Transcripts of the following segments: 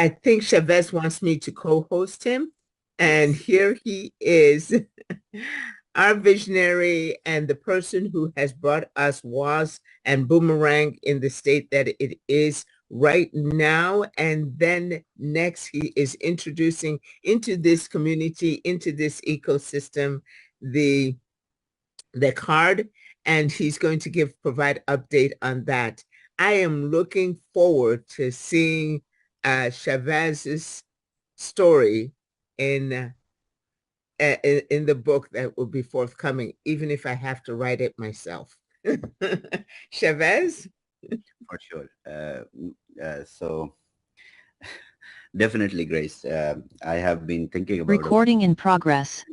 I think Chavez wants me to co-host him. And here he is, our visionary and the person who has brought us WAAS and Boomerang in the state that it is right now. And then next, he is introducing into this community, into this ecosystem, the card, and he's going to provide update on that. I am looking forward to seeing Chavez's story in in the book that will be forthcoming, even if I have to write it myself. Chavez? For sure. So definitely, Grace. I have been thinking about recording in progress.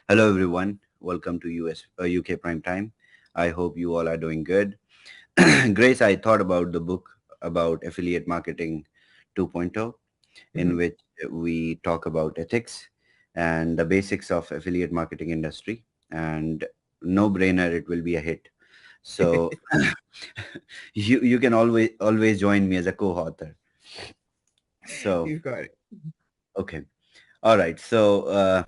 Hello, everyone. Welcome to UK Prime Time. I hope you all are doing good. Grace, I thought about the book about affiliate marketing 2.0, in which we talk about ethics and the basics of affiliate marketing industry, and no brainer, it will be a hit. So you can always join me as a co-author. So You got it. okay. All right. So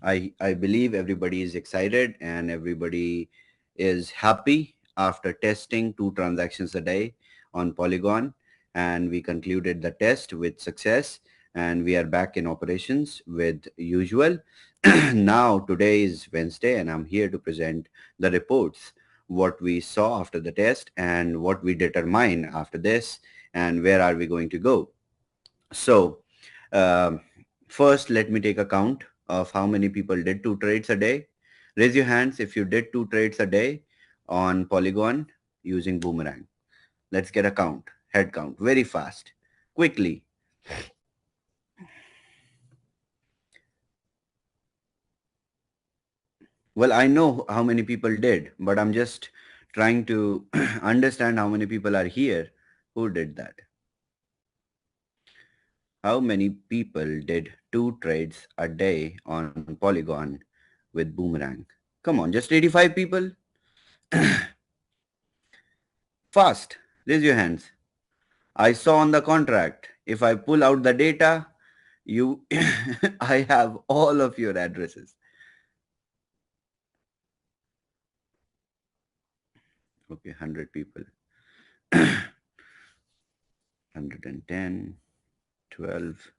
I believe everybody is excited and everybody is happy after testing 2 transactions a day on Polygon, and we concluded the test with success, and we are back in operations with usual. Now today is Wednesday and I'm here to present the reports, what we saw after the test and what we determine after this and where are we going to go. So first, let me take a count of how many people did 2 trades a day. Raise your hands if you did 2 trades a day on Polygon using Boomerang. Let's get a count, head count, very fast, quickly. Well, I know how many people did, but I'm just trying to understand how many people are here who did that. How many people did 2 trades a day on Polygon with Boomerang? Come on, just 85 people? Fast, raise your hands. I saw on the contract, if I pull out the data, I have all of your addresses. Okay, 100 people. 110, 12.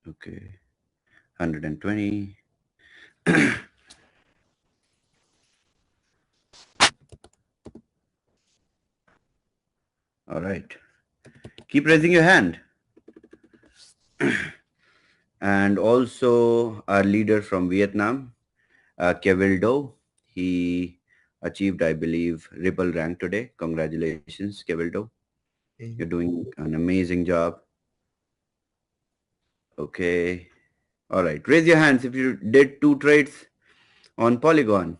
Okay, 120. All right. Keep raising your hand. And also our leader from Vietnam, Kevildo, he achieved, I believe, Ripple rank today. Congratulations, Kevildo. You're doing an amazing job. Okay. All right. Raise your hands if you did 2 trades on Polygon.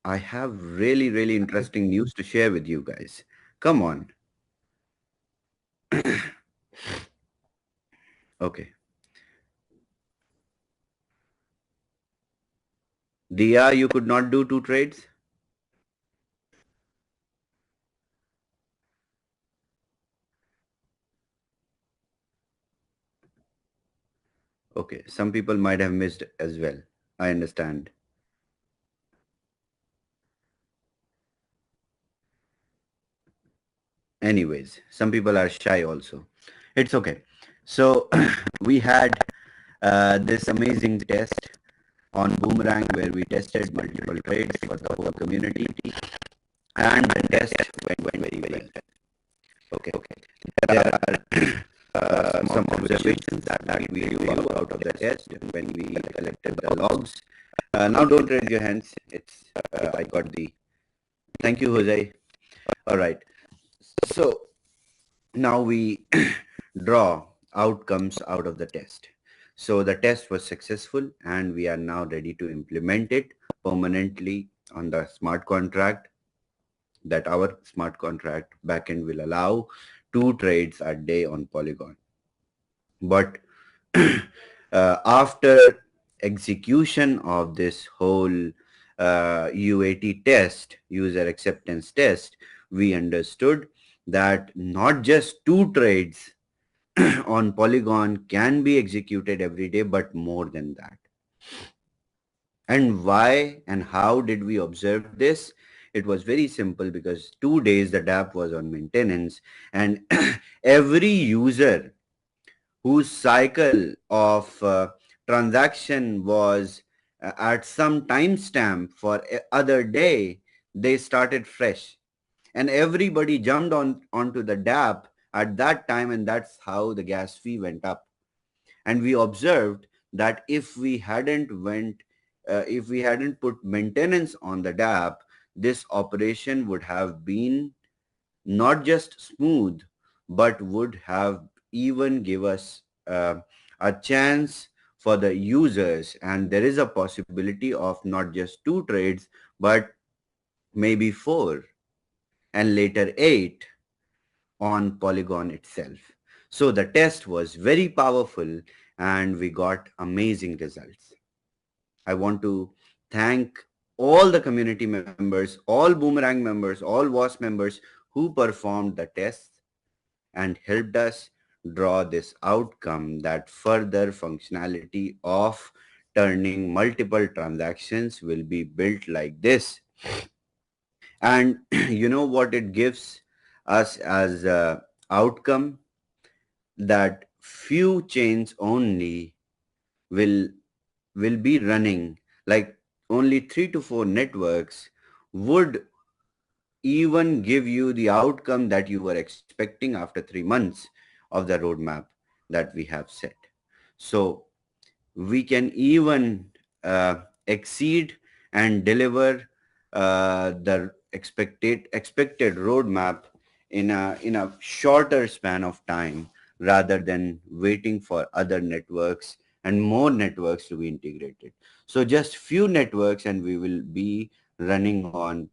I have really, really interesting news to share with you guys. Come on. Okay. Dia, you could not do 2 trades? Okay, some people might have missed as well. I understand. Anyways, some people are shy also. It's okay. So we had this amazing test on Boomerang where we tested multiple trades for the whole community, and the test went very well. Okay. There are some observations that we do out of the test when we collected the logs. Now don't raise your hands. It's I got the. Thank you, Jose. All right. So now we draw outcomes out of the test. So the test was successful and we are now ready to implement it permanently on the smart contract, that our smart contract backend will allow 2 trades a day on Polygon. But after execution of this whole UAT test, user acceptance test, we understood that not just two trades on Polygon can be executed every day, but more than that. And why and how did we observe this? It was very simple because 2 days the DApp was on maintenance, and every user whose cycle of transaction was at some timestamp for other day, they started fresh. And everybody jumped onto the DApp at that time, and that's how the gas fee went up. And we observed that if we hadn't put maintenance on the DApp, this operation would have been not just smooth, but would have even give us a chance for the users. And there is a possibility of not just two trades, but maybe four and later 8 on Polygon itself. So the test was very powerful and we got amazing results. I want to thank all the community members, all Boomerang members, all WAS members who performed the tests and helped us draw this outcome, that further functionality of turning multiple transactions will be built like this. And you know what it gives us as a outcome? That few chains only will be running, like only 3 to 4 networks would even give you the outcome that you were expecting after 3 months of the roadmap that we have set. So we can even exceed and deliver the expected roadmap in a shorter span of time, rather than waiting for other networks and more networks to be integrated. So just few networks and we will be running on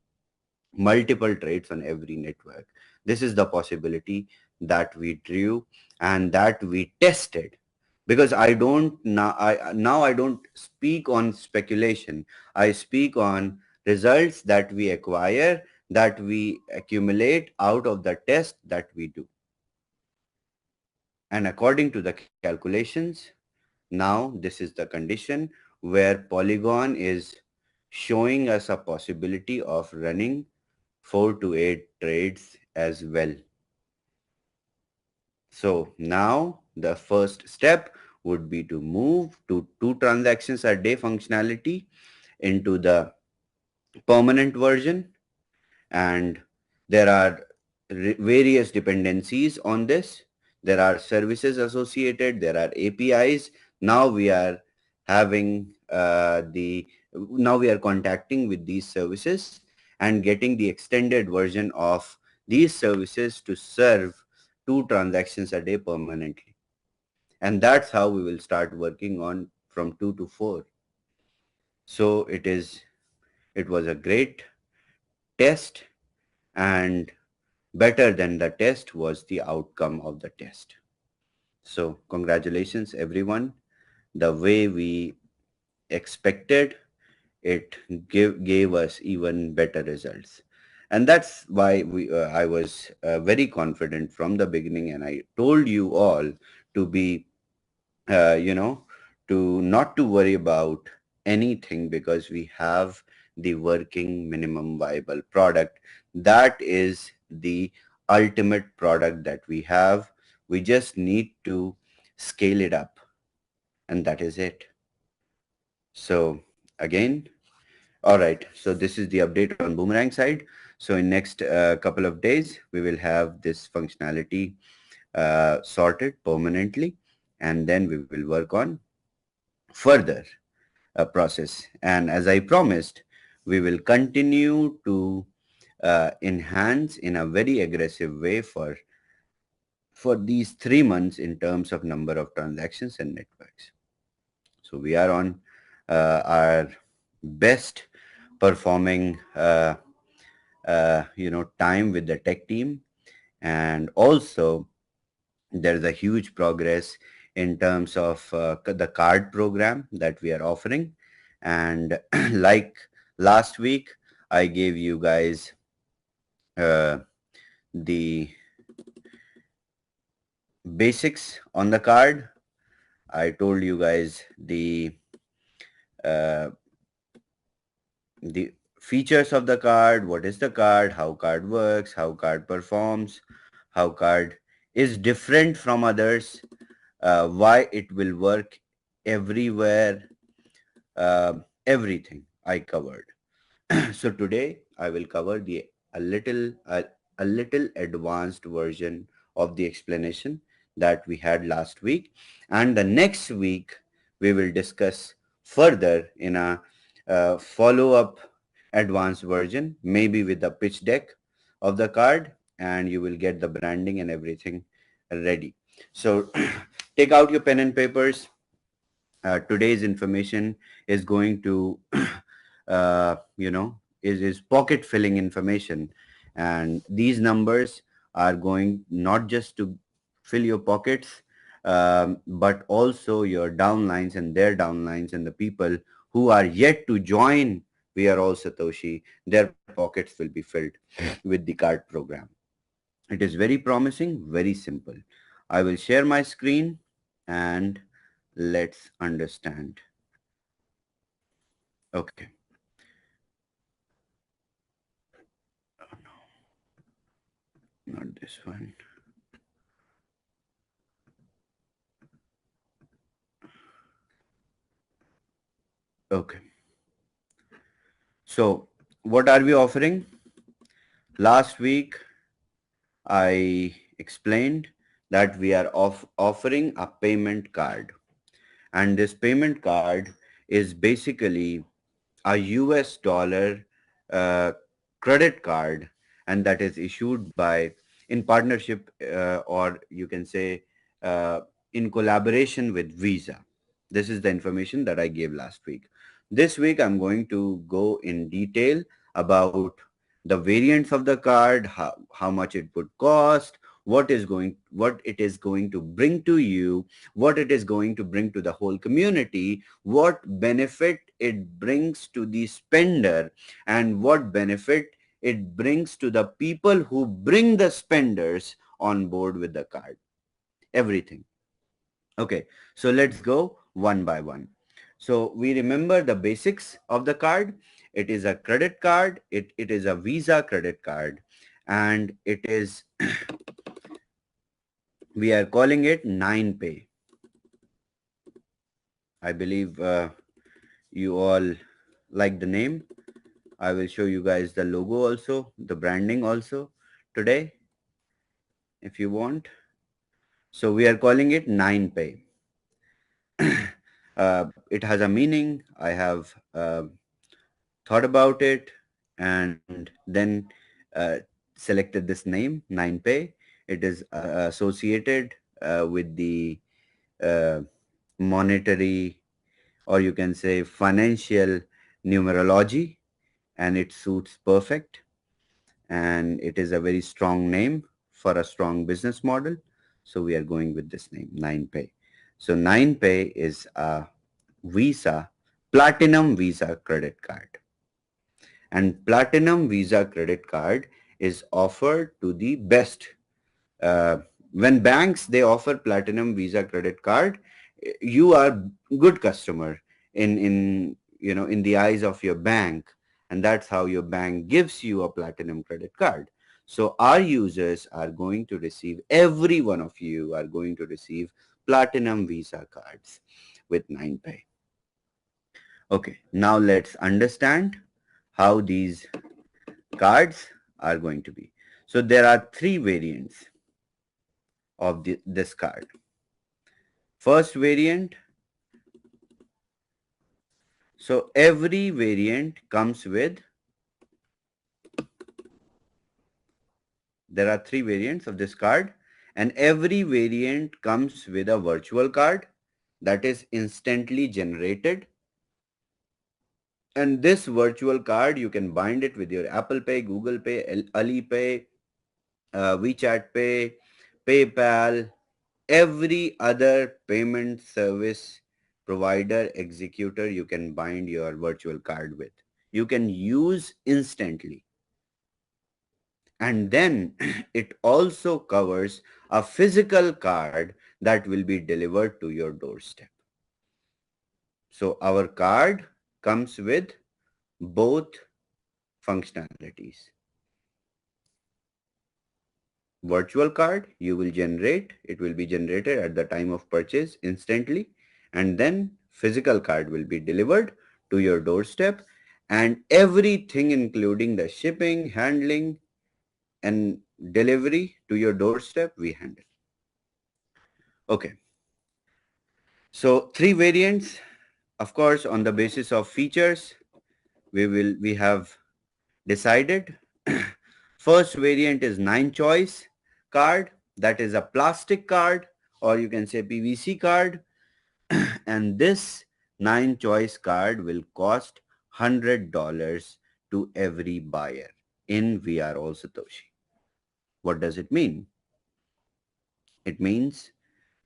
multiple trades on every network. This is the possibility that we drew and that we tested. Because now I don't speak on speculation. I speak on results that we acquire, that we accumulate out of the test that we do. And according to the calculations, now this is the condition where Polygon is showing us a possibility of running 4 to 8 trades as well. So now the first step would be to move to 2 transactions a day functionality into the permanent version. And there are various dependencies on this. There are services associated, there are APIs. Now we are having now we are contacting with these services and getting the extended version of these services to serve 2 transactions a day permanently. And that's how we will start working on from 2 to 4. So it was a great test, and better than the test was the outcome of the test. So congratulations everyone. The way we expected, it gave us even better results. And that's why I was very confident from the beginning, and I told you all to be, to not to worry about anything, because we have the working minimum viable product. That is the ultimate product that we have. We just need to scale it up, and that is it. So again, all right, so this is the update on Boomerang side. So in next couple of days, we will have this functionality sorted permanently, and then we will work on further process. And as I promised, we will continue to enhance in a very aggressive way for these 3 months in terms of number of transactions and networks. So we are on our best performing time with the tech team, and also there's a huge progress in terms of the card program that we are offering. And like last week, I gave you guys the basics on the card. I told you guys uh, the features of the card, what is the card, how card works, how card performs, how card is different from others, why it will work everywhere, everything I covered. So today I will cover a little advanced version of the explanation that we had last week, and the next week we will discuss further in a follow-up advanced version, maybe with the pitch deck of the card, and you will get the branding and everything ready. So take out your pen and papers. Today's information is going to is pocket filling information, and these numbers are going not just to fill your pockets, but also your downlines and their downlines, and the people who are yet to join We Are All Satoshi, their pockets will be filled with the card program. It is very promising, very simple. I will share my screen and let's understand. Okay. Oh, no, not this one. Okay. So what are we offering? Last week, I explained that we are offering a payment card. And this payment card is basically a US dollar uh, credit card, and that is issued by in partnership or you can say in collaboration with Visa. This is the information that I gave last week. This week I'm going to go in detail about the variants of the card, how much it would cost, what it is going to bring to you, what it is going to bring to the whole community, what benefit it brings to the spender, and what benefit it brings to the people who bring the spenders on board with the card. Everything. Okay, so let's go one by one. So we remember the basics of the card. It is a credit card. It is a Visa credit card, and it is we are calling it 9Pay. I believe you all like the name. I will show you guys the logo also, the branding also today if you want. So we are calling it 9Pay. It has a meaning. I have thought about it and then selected this name, 9Pay. It is associated with the uh, monetary, or you can say financial numerology, and it suits perfect. And it is a very strong name for a strong business model. So we are going with this name, 9Pay. So 9Pay is a Visa, Platinum Visa credit card. And Platinum Visa credit card is offered to the best. Uh, when banks, they offer Platinum Visa credit card, you are good customer in the eyes of your bank, and that's how your bank gives you a Platinum credit card. So our users are going to receive, every one of you are going to receive Platinum Visa cards with 9Pay. Okay, now let's understand how these cards are going to be. So there are three variants of this card. First variant, so every variant comes with, there are three variants of this card, and every variant comes with a virtual card that is instantly generated. And this virtual card, you can bind it with your Apple Pay, Google Pay, Alipay, WeChat Pay, PayPal, every other payment service provider executor you can bind your virtual card with. You can use instantly. And then it also covers a physical card that will be delivered to your doorstep. So our card comes with both functionalities. Virtual card you will generate, it will be generated at the time of purchase instantly, and then physical card will be delivered to your doorstep, and everything including the shipping, handling, and delivery to your doorstep we handle. Okay, so 3 variants, of course, on the basis of features we have decided. First variant is 9 choice card, that is a plastic card, or you can say PVC card, and this 9 choice card will cost $100 to every buyer in We Are All Satoshi. What does it mean? It means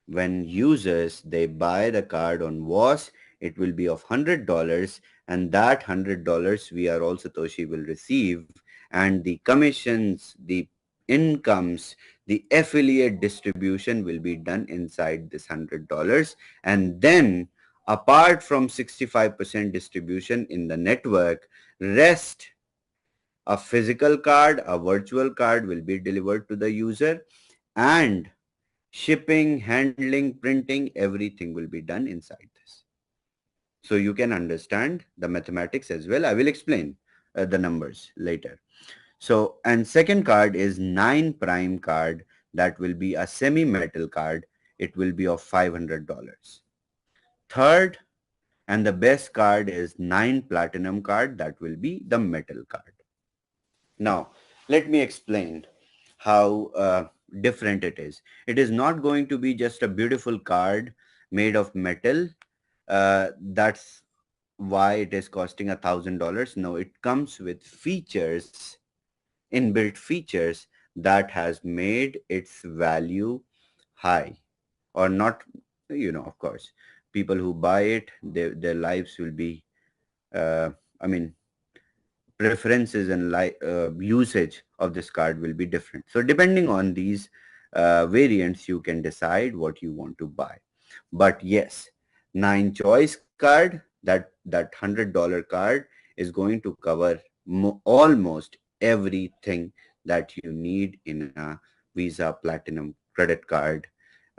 when users they buy the card on WAAS, it will be of $100, and that $100 We Are All Satoshi will receive, and the commissions, the incomes, the affiliate distribution will be done inside this $100. And then apart from 65% distribution in the network, rest, a physical card, a virtual card will be delivered to the user, and shipping, handling, printing, everything will be done inside this. So you can understand the mathematics as well. I will explain the numbers later. So, and second card is 9 prime card, that will be a semi-metal card. It will be of $500. Third and the best card is 9 platinum card, that will be the metal card. Now, let me explain how different it is. It is not going to be just a beautiful card made of metal. That's why it is costing $1,000. No, it comes with features, inbuilt features that has made its value high, or not. Of course, people who buy it, their lives will be, I mean, preferences and usage of this card will be different. So depending on these variants, you can decide what you want to buy. But yes, 9 choice card, that $100 card is going to cover almost everything that you need in a Visa Platinum credit card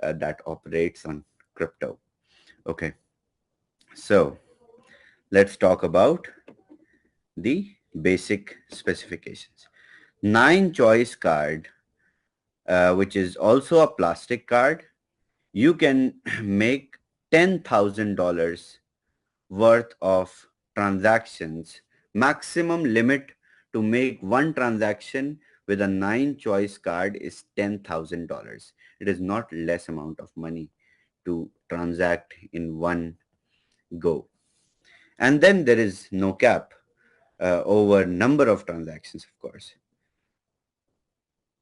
that operates on crypto. Okay, so let's talk about the basic specifications. 9 choice card, which is also a plastic card, you can make $10,000 worth of transactions. Maximum limit to make one transaction with a 9 choice card is $10,000. It is not less amount of money to transact in one go. And then there is no cap over number of transactions, of course.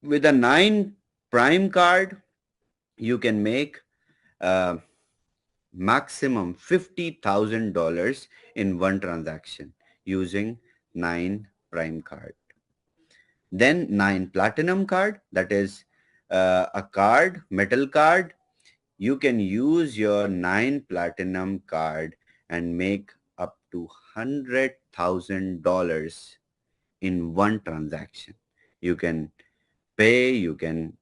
With a 9 prime card, you can make maximum $50,000 in one transaction using 9 prime card. Then 9 platinum card, that is a card, metal card. You can use your 9 platinum card and make up to $100,000 in one transaction. You can pay, you can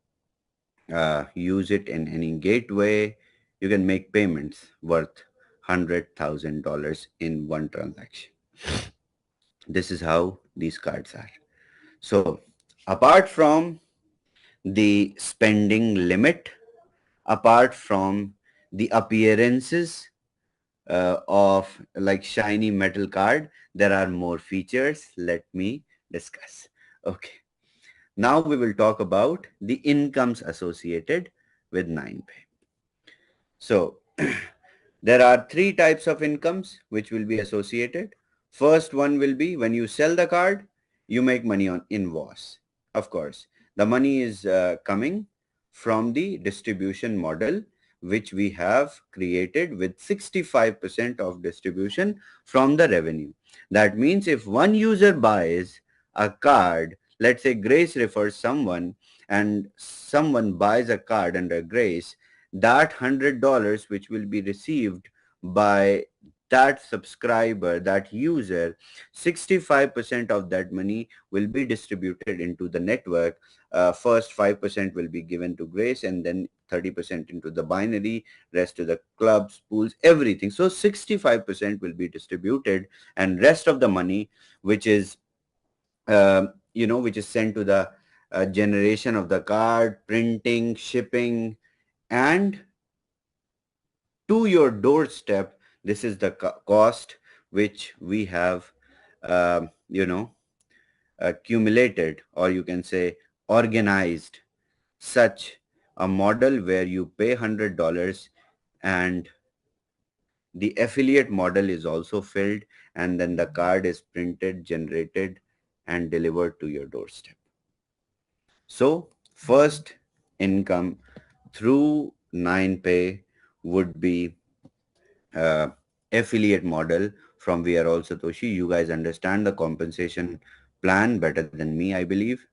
use it in any gateway. You can make payments worth $100,000 in one transaction. This is how these cards are. So apart from the spending limit, apart from the appearances of like shiny metal card, there are more features. Let me discuss. Okay. Now we will talk about the incomes associated with 9pay. So there are 3 types of incomes which will be associated. First one will be when you sell the card, you make money on in WAAS. Of course, the money is coming from the distribution model, which we have created with 65% of distribution from the revenue. That means if one user buys a card, let's say Grace refers someone and someone buys a card under Grace, that $100 which will be received by that subscriber, that user, 65% of that money will be distributed into the network. First 5% will be given to Grace, and then 30% into the binary, rest to the clubs, pools, everything. So 65% will be distributed, and rest of the money, which is which is sent to the generation of the card, printing, shipping, and to your doorstep. This is the cost which we have accumulated, or you can say organized such a model where you pay $100 and the affiliate model is also filled, and then the card is printed, generated, and delivered to your doorstep. So first income through 9pay would be affiliate model from We Are All Satoshi. You guys understand the compensation plan better than me, I believe.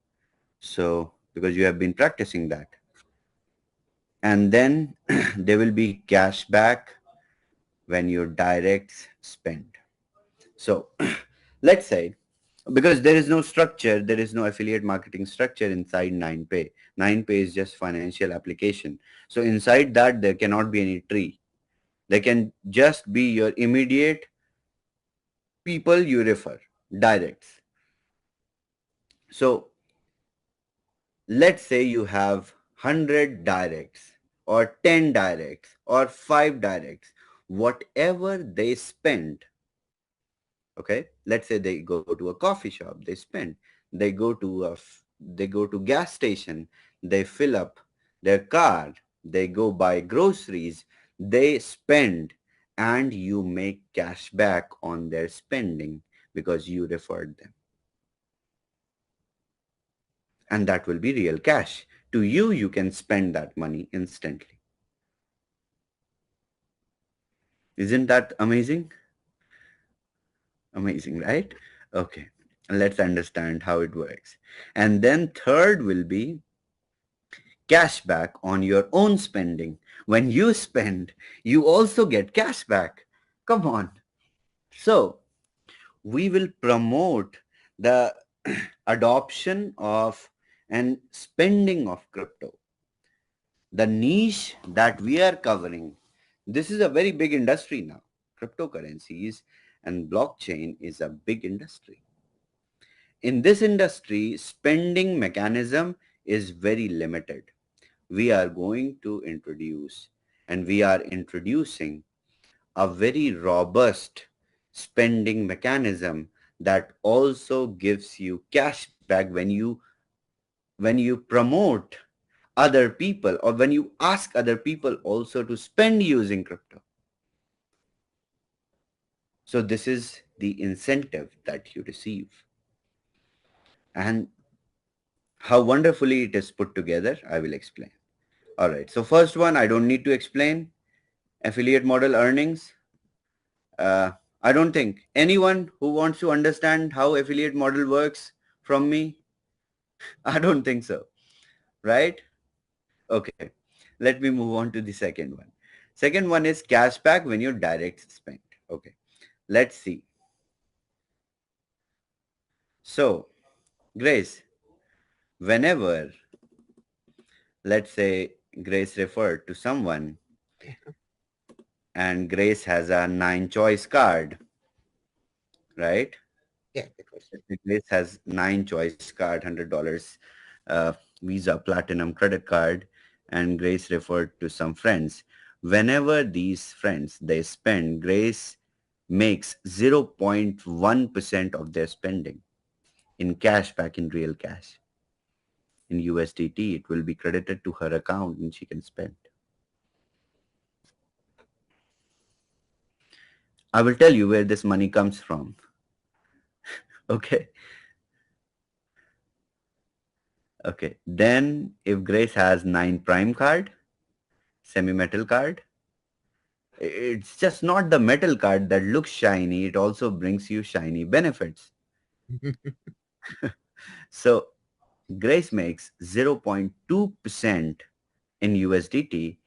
So because you have been practicing that. And then there will be cash back when your directs spend. So let's say, because there is no structure, there is no affiliate marketing structure inside 9pay. 9pay is just financial application. So inside that, there cannot be any tree. There can just be your immediate people you refer, directs. So let's say you have 100 directs or 10 directs or 5 directs, whatever they spend. Okay, let's say they go to a coffee shop, they spend. They go to gas station, they fill up their car, they go buy groceries, they spend, and you make cash back on their spending because you referred them. And that will be real cash. To you, you can spend that money instantly. Isn't that amazing? Amazing, right? Okay, let's understand how it works. And then third will be cash back on your own spending. When you spend, you also get cash back. Come on. So we will promote the adoption of and spending of crypto. The niche that we are covering, this is a very big industry now. Cryptocurrencies and blockchain is a big industry. In this industry, spending mechanism is very limited. We are going to introduce, and we are introducing, a very robust spending mechanism that also gives you cash back when you promote other people, or when you ask other people also to spend using crypto. So this is the incentive that you receive. And how wonderfully it is put together, I will explain. All right. So first one, I don't need to explain. Affiliate model earnings. I don't think anyone who wants to understand how affiliate model works from me, I don't think so. Right? Okay. Let me move on to the second one. Second one is cashback when your direct spend. Okay. Let's see. So, Grace, whenever, let's say Grace referred to someone and Grace has a 9 choice card, right? Yeah. Grace has 9 choice card, $100 Visa Platinum credit card, and Grace referred to some friends. Whenever these friends, they spend, Grace makes 0.1% of their spending in cash back, in real cash. In USDT, it will be credited to her account and she can spend. I will tell you where this money comes from. Okay. Okay. Then if Grace has 9 prime card, semi-metal card, it's just not the metal card that looks shiny. It also brings you shiny benefits. So Grace makes 0.2% in USDT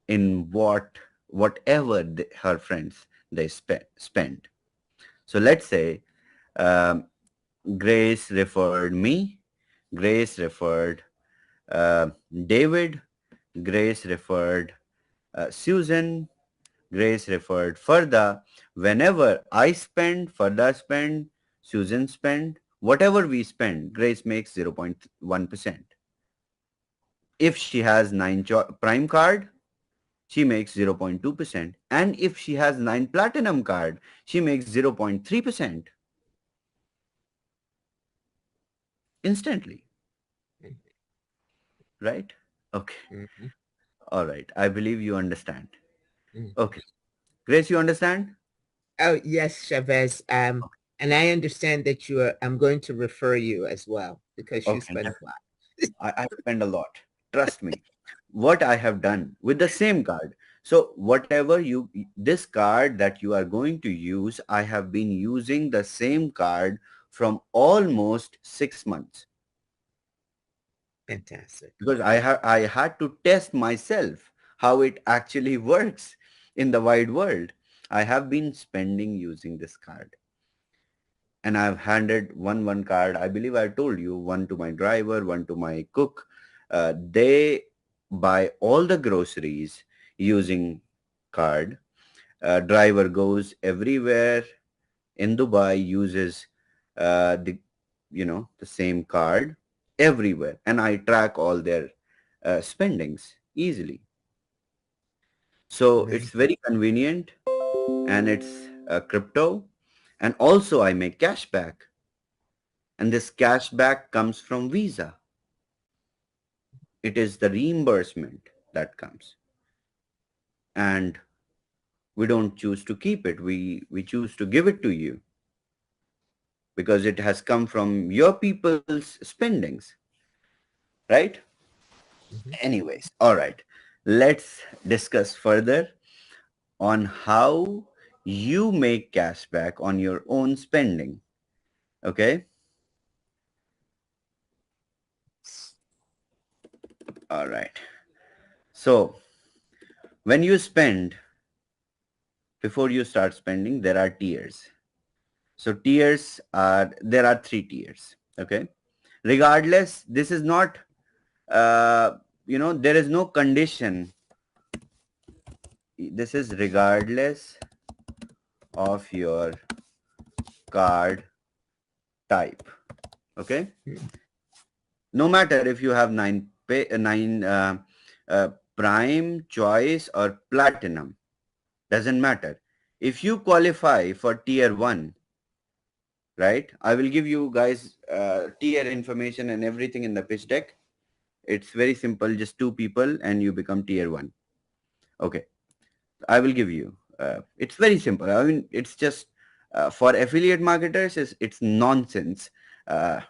in whatever her friends they spend. So let's say um, Grace referred me, Grace referred David, Grace referred Susan, Grace referred Farda. Whenever I spend, Farda spend, Susan spend, whatever we spend, Grace makes 0.1%. If she has 9 prime card, she makes 0.2%. And if she has 9 platinum card, she makes 0.3% instantly, right? Okay. Mhm. All right. I believe you understand. Mhm. Okay. Grace, you understand? Oh, yes, Chavez. And I understand that I'm going to refer you as well because you Okay. spend a lot. I spend a lot. Trust me. What I have done with the same card. So whatever this card that you are going to use, I have been using the same card from almost 6 months Fantastic. because I had to test myself how it actually works in the wide world. I have been spending using this card. And I've handed one card. I believe I told you, one to my driver, one to my cook. They buy all the groceries using card. Driver goes everywhere in Dubai, uses the the same card everywhere, and I track all their spendings easily. So it's Amazing. very convenient, and it's crypto, and also I make cash back. And this cashback comes from Visa. It is the reimbursement that comes. And we don't choose to keep it. We choose to give it to you because it has come from your people's spendings, right? Mhm. Anyways, all right. Let's discuss further on how you make cashback on your own spending. Okay? All right. So when you spend, before you start spending, there are tiers. So there are 3 tiers. Okay. Regardless, this is not, there is no condition. This is regardless of your card type. Okay. Mhm. No matter if you have 9 prime, choice or platinum, doesn't matter. If you qualify for tier 1, right? I will give you guys tier information and everything in the pitch deck. It's very simple, just 2 people and you become tier 1. Okay, I will give you. It's very simple. I mean, it's just for affiliate marketers, it's nonsense. Uh,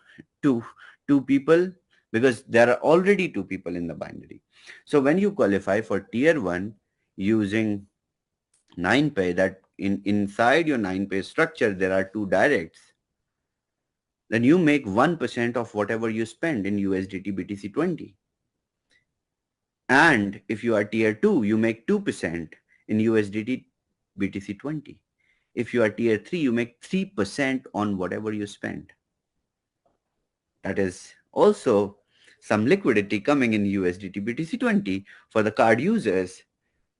two, 2 people, because there are already 2 people in the binary. So when you qualify for tier 1 using 9pay, that inside your 9pay structure, there are 2 directs, then you make 1% of whatever you spend in USDT BTC 20. And if you are tier 2, you make 2% in USDT BTC 20. If you are tier 3, you make 3% on whatever you spend. That is also some liquidity coming in USDT BTC 20 for the card users,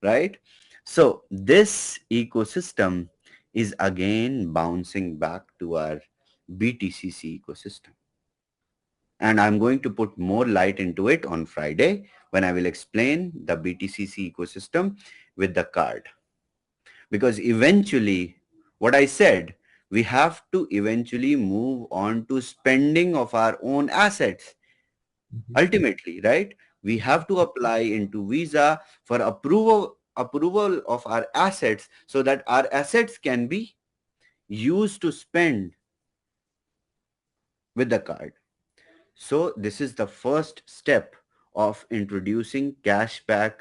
right? So this ecosystem is again bouncing back to our BTCC ecosystem. And I'm going to put more light into it on Friday when I will explain the BTCC ecosystem with the card. Because eventually, what I said, we have to eventually move on to spending of our own assets. Mhm. Ultimately, right? We have to apply into Visa for approval of our assets so that our assets can be used to spend with the card. So this is the first step of introducing cashback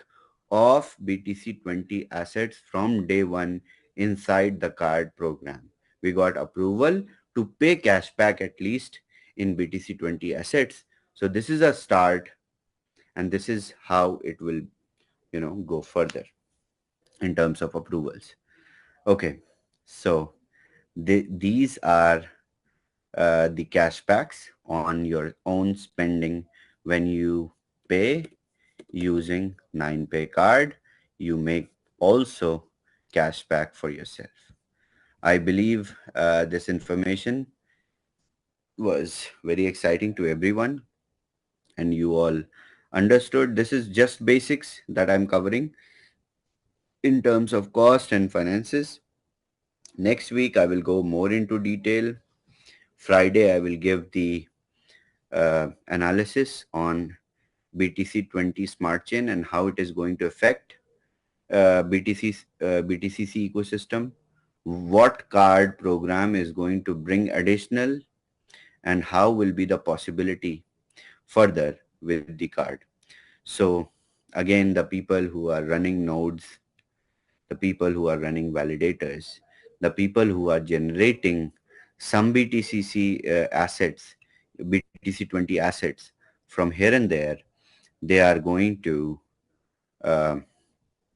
of BTC20 assets from day one inside the card program. We got approval to pay cashback at least in BTC20 assets. So this is a start, and this is how it will, go further in terms of approvals. Okay, so these are the cashbacks on your own spending when you pay using 9pay card. You make also cashback for yourself. I believe this information was very exciting to everyone, and you all understood. This is just basics that I'm covering in terms of cost and finances. Next week I will go more into detail. Friday I will give the analysis on BTC20 Smart Chain and how it is going to affect BTCC ecosystem, what card program is going to bring additional, and how will be the possibility further with the card. So again, the people who are running nodes, the people who are running validators, the people who are generating some BTCC assets, BTC20 assets from here and there, they are going to, uh,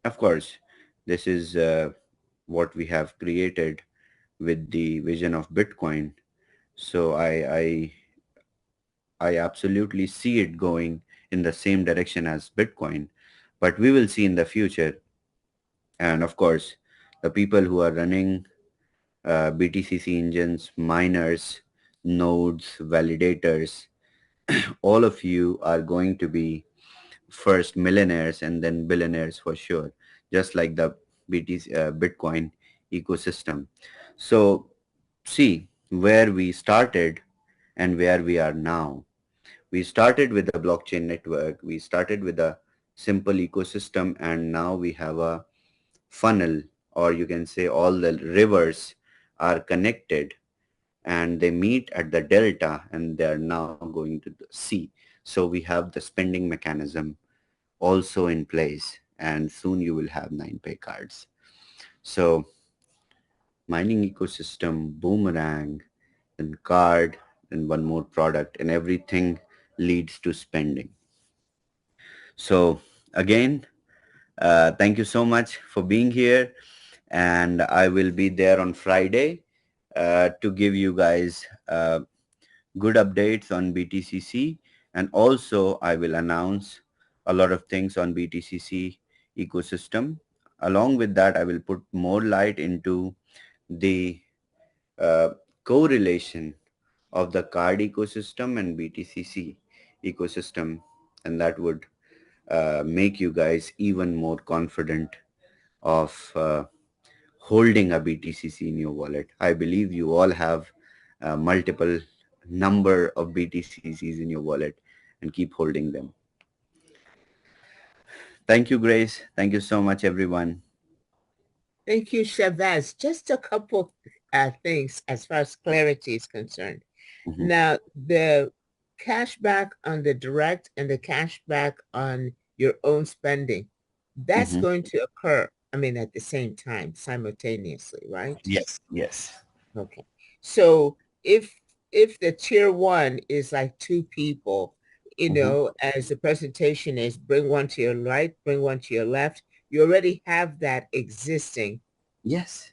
of course, this is what we have created with the vision of Bitcoin. So I absolutely see it going in the same direction as Bitcoin, but we will see in the future. And of course, the people who are running BTCC engines, miners, nodes, validators, all of you are going to be first millionaires and then billionaires for sure, just like the Bitcoin ecosystem. So see where we started and where we are now. We started with a blockchain network. We started with a simple ecosystem, and now we have a funnel, or you can say all the rivers are connected and they meet at the delta and they are now going to the sea. So we have the spending mechanism also in place, and soon you will have 9pay cards. So mining ecosystem, boomerang, then card, then one more product, and everything leads to spending. So again, thank you so much for being here, and I will be there on Friday to give you guys good updates on BTCC, and also I will announce a lot of things on BTCC ecosystem. Along with that, I will put more light into the uh, correlation of the card ecosystem and BTCC ecosystem, and that would make you guys even more confident of holding a BTCC in your wallet. I believe you all have multiple number of BTCCs in your wallet and keep holding them. Thank you, Grace. Thank you so much, everyone. Thank you, Chavez. Just a couple things as far as clarity is concerned. Mm-hmm. Now, the cashback on the direct and the cashback on your own spending, that's Mm-hmm. going to occur, I mean, at the same time, simultaneously, right? Yes, yes. Okay. So if the tier one is like two people, Mm-hmm. as the presentation is, bring one to your right, bring one to your left, you already have that existing. Yes,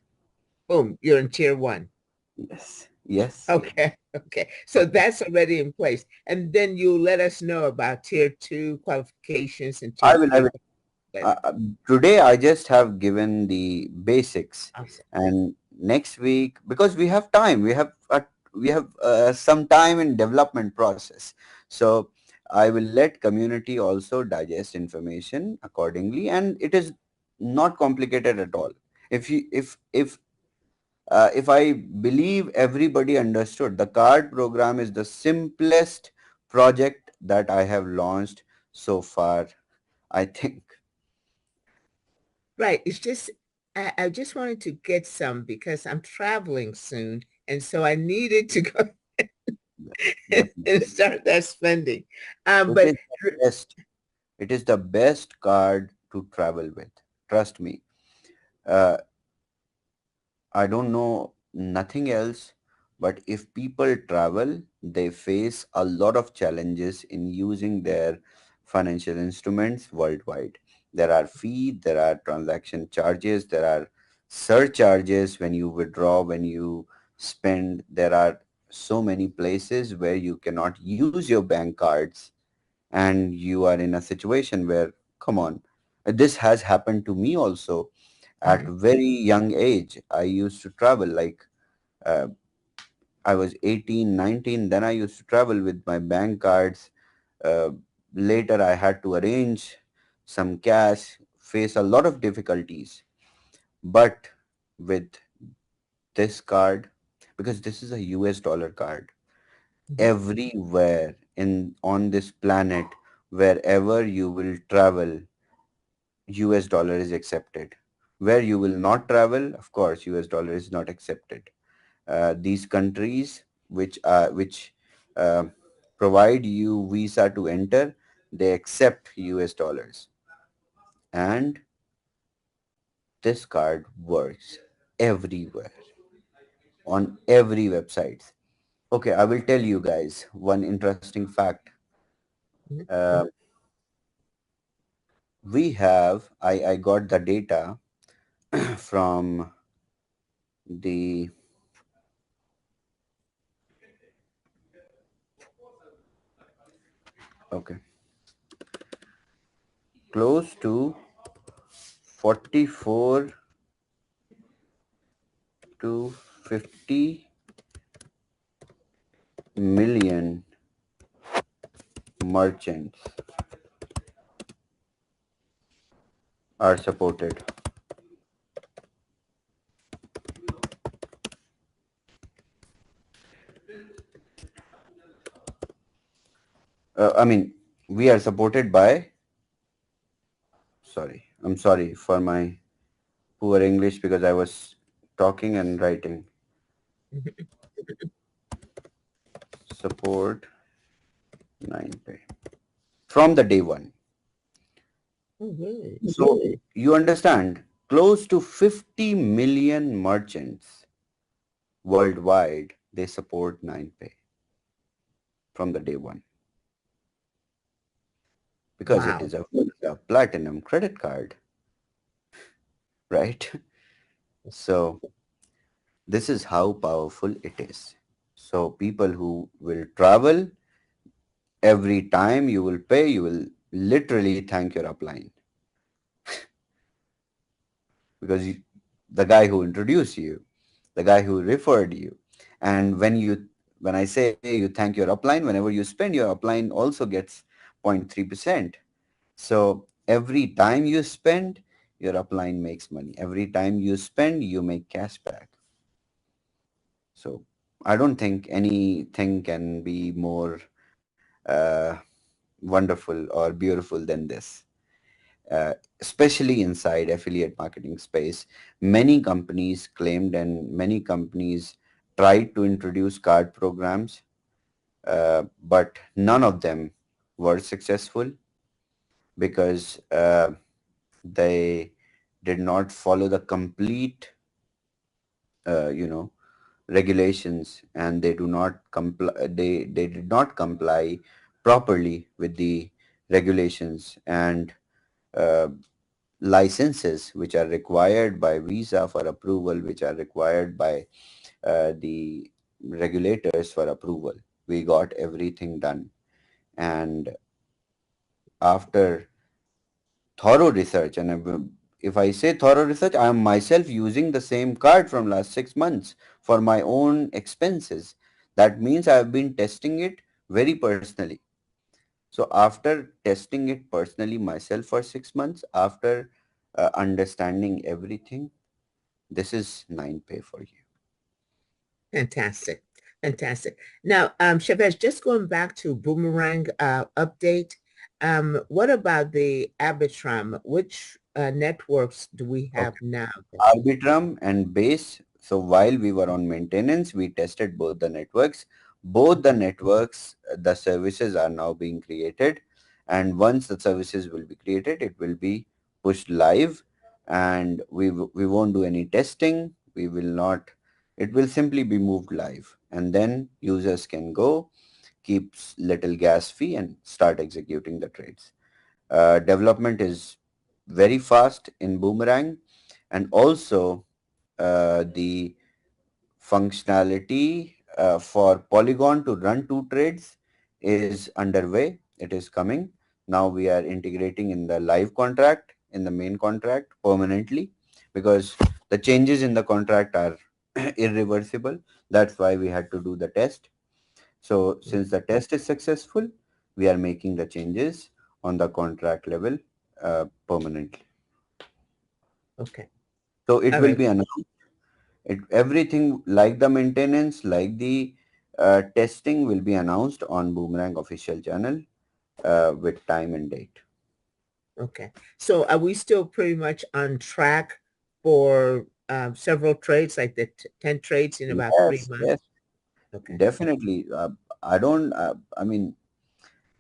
Boom, you're in tier one. yes, yes. Okay, okay. So that's already in place. And then you let us know about tier two qualifications and I tier will. I three. will. Today, I just have given the basics, Awesome. and next week, because we have time, we have some time in development process. So I will let community also digest information accordingly, and it is not complicated at all. If I believe everybody understood, the card program is the simplest project that I have launched so far, I think. Right. It's just, I just wanted to get some because I'm traveling soon. And so I needed to go. and Definitely. start that spending. It But is the best. It is the best card to travel with. Trust me. Uh, I don't know nothing else, but if people travel, they face a lot of challenges in using their financial instruments worldwide. There are fees, there are transaction charges, there are surcharges when you withdraw, when you spend. There are so many places where you cannot use your bank cards, and you are in a situation where, come on, this has happened to me also. At Mhm. very young age, I used to travel, like uh, I was 18, 19, then I used to travel with my bank cards. uh, Later I had to arrange some cash, face a lot of difficulties. But with this card, because this is a US dollar card, Mhm. everywhere in on this planet, wherever you will travel, US dollar is accepted. Where you will not travel, of course, US dollar is not accepted. These countries which uh, provide you visa to enter, they accept US dollars. And this card works everywhere, on every website. Okay, I will tell you guys one interesting fact. Mhm. Uh, I got the data from the, okay, close to 44 to 50 million merchants are supported. I mean, we are supported by, sorry, I'm sorry for my poor English because I was talking and writing. Mhm. Support 9pay from the day one. Oh, really? So you understand, close to 50 million merchants worldwide, they support 9pay from the day one, because it Wow. is a platinum credit card, right? So this is how powerful it is. So people who will travel, every time you will pay, you will literally thank your upline, because the guy who introduced you, the guy who referred you. And when I say you thank your upline, whenever you spend, your upline also gets 0.3%. So every time you spend, your upline makes money. Every time you spend, you make cash back. So I don't think anything can be more wonderful or beautiful than this. Especially inside affiliate marketing space, many companies claimed and many companies tried to introduce card programs, but none of them were successful, because they did not follow the complete, you know, regulations, and they do not comply. They did not comply properly with the regulations and uh, licenses which are required by visa for approval, which are required by the regulators for approval. We got everything done, and after thorough research, and if I say thorough research, I am myself using the same card from last 6 months for my own expenses. That means I have been testing it very personally. So after testing it personally myself for 6 months, after understanding everything, this is 9pay for you. Fantastic. Fantastic. Now, Chavez, just going back to Boomerang update, what about the Arbitrum? Which networks do we have Okay. now? Arbitrum and Base. So while we were on maintenance, we tested both the networks. Both the networks, the services are now being created, and once the services will be created, it will be pushed live, and we won't do any testing. We will not. It will simply be moved live, and then users can go, keeps little gas fee, and start executing the trades. Development is very fast in Boomerang, and also the functionality for Polygon to run two trades is underway. It is coming. Now we are integrating in the live contract, in the main contract permanently, because the changes in the contract are irreversible. That's why we had to do the test. So since the test is successful, we are making the changes on the contract level permanently. Okay. So it All will right. be announced. Everything like the maintenance, like the testing will be announced on Boomerang official channel with time and date. Okay. So are we still pretty much on track for several trades, like the 10 trades in about 3 Yes, months? yes, Okay. definitely. I mean,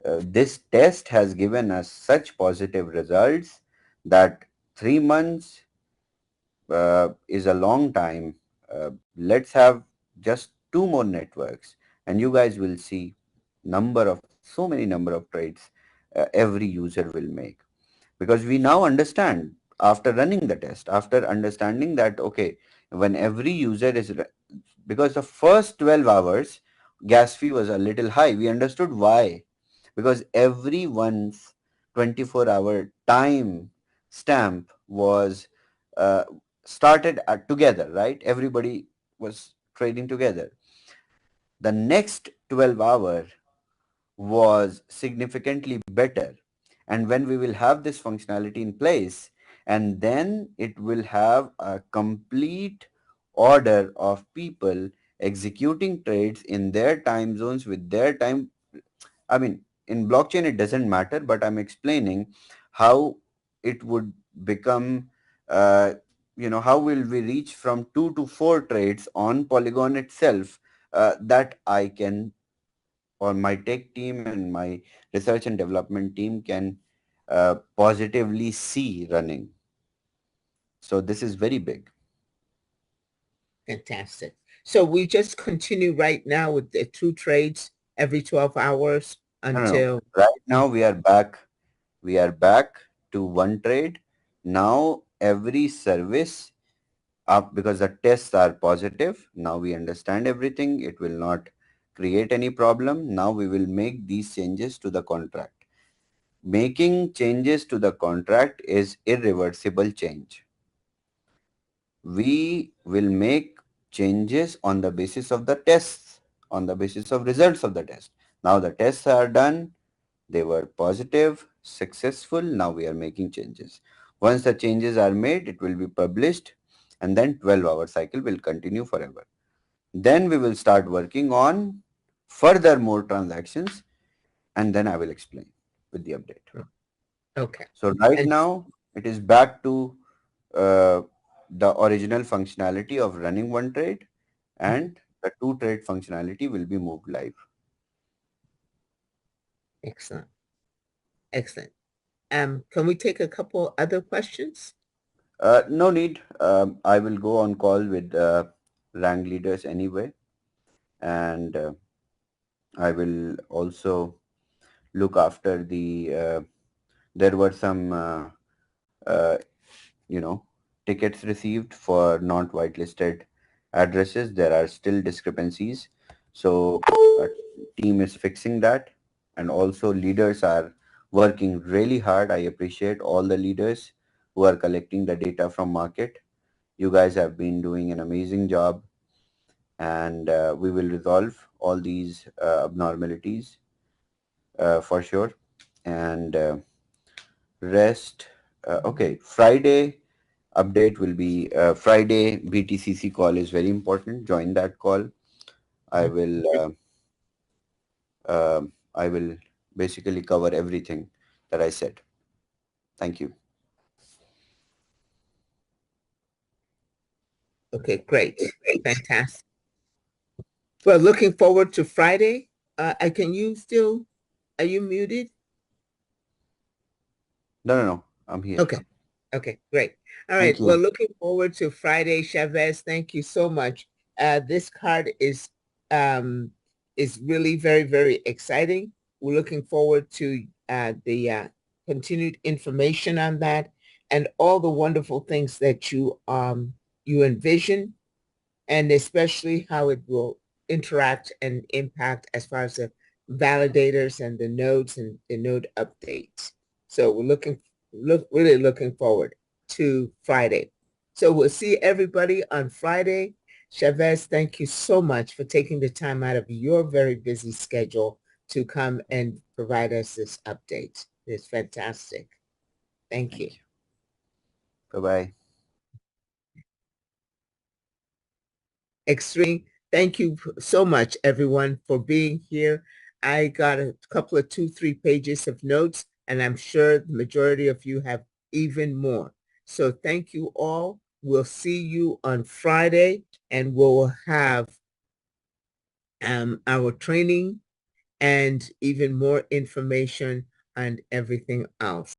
this test has given us such positive results that 3 months is a long time. Let's have just two more networks, and you guys will see so many number of trades every user will make, because we now understand after running the test, after understanding that okay, when every user is because the first 12 hours gas fee was a little high. We understood why, because everyone's 24-hour time stamp was uh, started together, right? Everybody was trading together. The next 12 hour was significantly better, and when we will have this functionality in place, and then it will have a complete order of people executing trades in their time zones with their time. I mean, in blockchain, it doesn't matter, but I'm explaining how it would become, how will we reach from 2 to 4 trades on Polygon itself, that I can, or my tech team and my research and development team can positively see running. So this is very big. Fantastic. So we just continue right now with the 2 trades every 12 hours No, no, no. until Right now we are back. We are back to one trade. Now every service up, because the tests are positive. Now we understand everything. It will not create any problem. Now we will make these changes to the contract. Making changes to the contract is irreversible change. We will make changes on the basis of the tests, on the basis of results of the test. Now the tests are done. They were positive, successful. Now we are making changes. Once the changes are made, it will be published, and then 12-hour cycle will continue forever. Then we will start working on further more transactions, and then I will explain with the update. okay. So right And now it is back to uh, the original functionality of running one trade, and the two trade functionality will be moved live. excellent. Excellent. Can we take a couple other questions? No need. I will go on call with rank leaders anyway, and I will also look after the. There were some, uh, you know, tickets received for not whitelisted addresses. There are still discrepancies, so team is fixing that, and also leaders are working really hard. I appreciate all the leaders who are collecting the data from market. You guys have been doing an amazing job, and we will resolve all these abnormalities for sure. And rest, okay, Friday update will be Friday BTCC call is very important. Join that call. I will I will basically cover everything that I said. Thank you. Okay, great. Fantastic. Well, looking forward to Friday. Can you still, are you muted? No. I'm here. Okay. Okay, great. All right. Thank Well, you. looking forward to Friday, Chavez. Thank you so much. This card um is really very, very exciting. We're looking forward to the continued information on that and all the wonderful things that you envision, and especially how it will interact and impact as far as the validators and the nodes and the node updates. So we're really looking forward to Friday. So we'll see everybody on Friday. Chavez, thank you so much for taking the time out of your very busy schedule to come and provide us this update. It's fantastic. Thank you. Bye-bye. Extreme. Thank you so much, everyone, for being here. I got a couple of 2-3 pages of notes, and I'm sure the majority of you have even more. So thank you all. We'll see you on Friday, and we'll have our training and even more information on everything else.